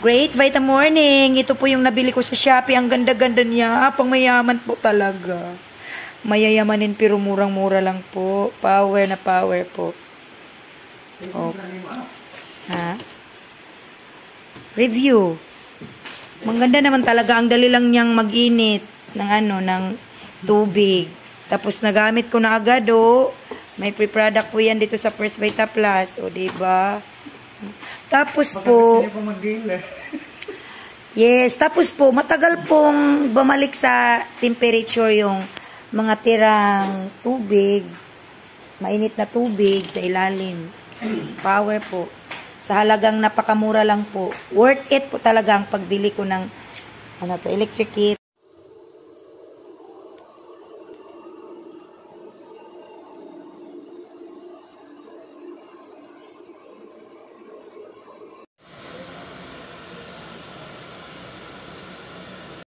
Great Vita Morning. Ito po yung nabili ko sa Shopee. Ang ganda-ganda niya. Pang mayaman po talaga. Mayayamanin pero murang-mura lang po. Power na power po. Okay. Ha? Review. Maganda naman talaga. Ang dali lang niyang mag-init ng tubig. Tapos nagamit ko na agad May pre-product po yan dito sa First Vita Plus. O, diba? Tapos po, yes, tapos po, matagal pong bumalik sa temperature yung mga tirang tubig, mainit na tubig sa ilalim. Power po. Sa halagang napakamura lang po. Worth it po talaga ang pagbili ko ng electric kit.